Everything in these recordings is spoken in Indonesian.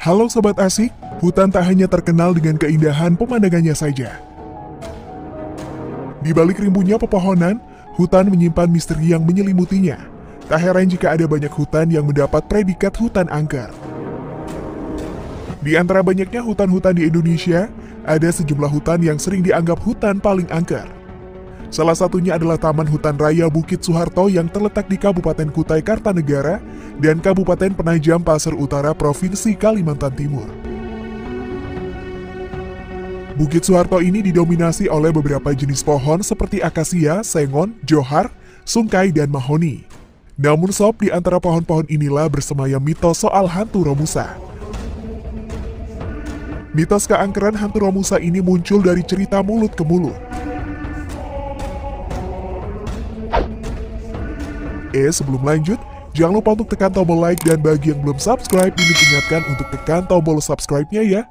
Halo Sobat Asik, hutan tak hanya terkenal dengan keindahan pemandangannya saja. Di balik rimbunnya pepohonan, hutan menyimpan misteri yang menyelimutinya. Tak heran jika ada banyak hutan yang mendapat predikat hutan angker. Di antara banyaknya hutan-hutan di Indonesia, ada sejumlah hutan yang sering dianggap hutan paling angker. Salah satunya adalah Taman Hutan Raya Bukit Soeharto yang terletak di Kabupaten Kutai Kartanegara dan Kabupaten Penajam Pasir Utara, Provinsi Kalimantan Timur. Bukit Soeharto ini didominasi oleh beberapa jenis pohon seperti akasia, sengon, johar, sungkai, dan mahoni. Namun sob, di antara pohon-pohon inilah bersemayam mitos soal hantu Romusa. Mitos keangkeran hantu Romusa ini muncul dari cerita mulut ke mulut. Sebelum lanjut, jangan lupa untuk tekan tombol like dan bagi yang belum subscribe, ini ingatkan untuk tekan tombol subscribe-nya ya.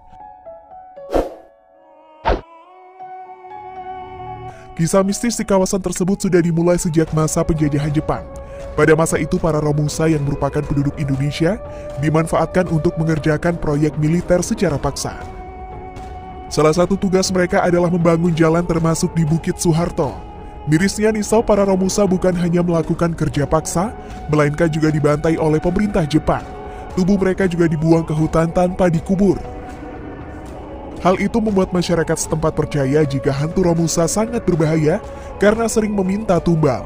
Kisah mistis di kawasan tersebut sudah dimulai sejak masa penjajahan Jepang. Pada masa itu, para Romusa yang merupakan penduduk Indonesia dimanfaatkan untuk mengerjakan proyek militer secara paksa. Salah satu tugas mereka adalah membangun jalan termasuk di Bukit Soeharto. Mirisnya nih sob, para Romusa bukan hanya melakukan kerja paksa, melainkan juga dibantai oleh pemerintah Jepang. Tubuh mereka juga dibuang ke hutan tanpa dikubur. Hal itu membuat masyarakat setempat percaya jika hantu Romusa sangat berbahaya karena sering meminta tumbal.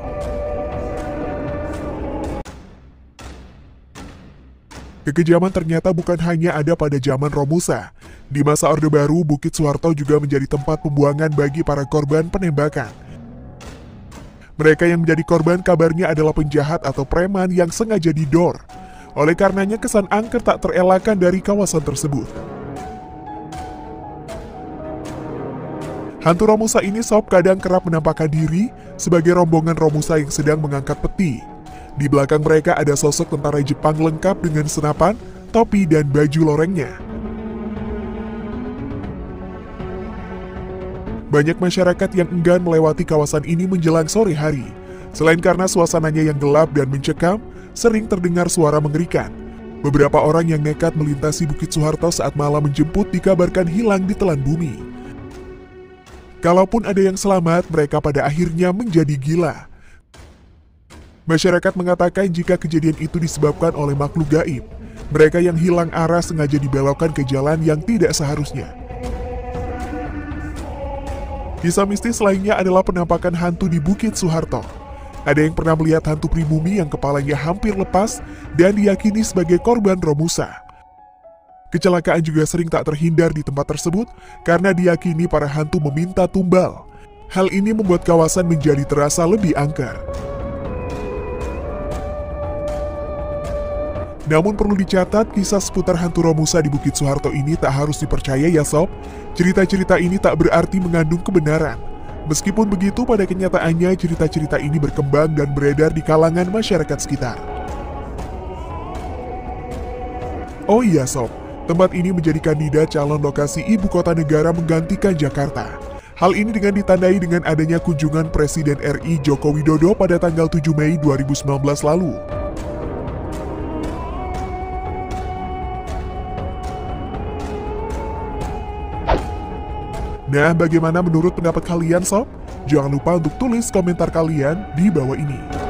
Kekejaman ternyata bukan hanya ada pada zaman Romusa. Di masa Orde Baru, Bukit Soeharto juga menjadi tempat pembuangan bagi para korban penembakan. Mereka yang menjadi korban kabarnya adalah penjahat atau preman yang sengaja didor. Oleh karenanya kesan angker tak terelakkan dari kawasan tersebut. Hantu Romusa ini sob kadang kerap menampakkan diri sebagai rombongan Romusa yang sedang mengangkat peti. Di belakang mereka ada sosok tentara Jepang lengkap dengan senapan, topi, dan baju lorengnya. Banyak masyarakat yang enggan melewati kawasan ini menjelang sore hari. Selain karena suasananya yang gelap dan mencekam, sering terdengar suara mengerikan. Beberapa orang yang nekat melintasi Bukit Soeharto saat malam menjemput dikabarkan hilang di telan bumi. Kalaupun ada yang selamat, mereka pada akhirnya menjadi gila. Masyarakat mengatakan jika kejadian itu disebabkan oleh makhluk gaib. Mereka yang hilang arah sengaja dibelokkan ke jalan yang tidak seharusnya. Kisah mistis lainnya adalah penampakan hantu di Bukit Soeharto. Ada yang pernah melihat hantu pribumi yang kepalanya hampir lepas dan diyakini sebagai korban Romusa. Kecelakaan juga sering tak terhindar di tempat tersebut karena diyakini para hantu meminta tumbal. Hal ini membuat kawasan menjadi terasa lebih angker. Namun perlu dicatat, kisah seputar hantu Romusa di Bukit Soeharto ini tak harus dipercaya ya sob. Cerita-cerita ini tak berarti mengandung kebenaran. Meskipun begitu, pada kenyataannya cerita-cerita ini berkembang dan beredar di kalangan masyarakat sekitar. Oh iya sob, tempat ini menjadi kandidat calon lokasi ibu kota negara menggantikan Jakarta. Hal ini dengan ditandai dengan adanya kunjungan Presiden RI Joko Widodo pada tanggal 7 Mei 2019 lalu. Nah, bagaimana menurut pendapat kalian sob? Jangan lupa untuk tulis komentar kalian di bawah ini.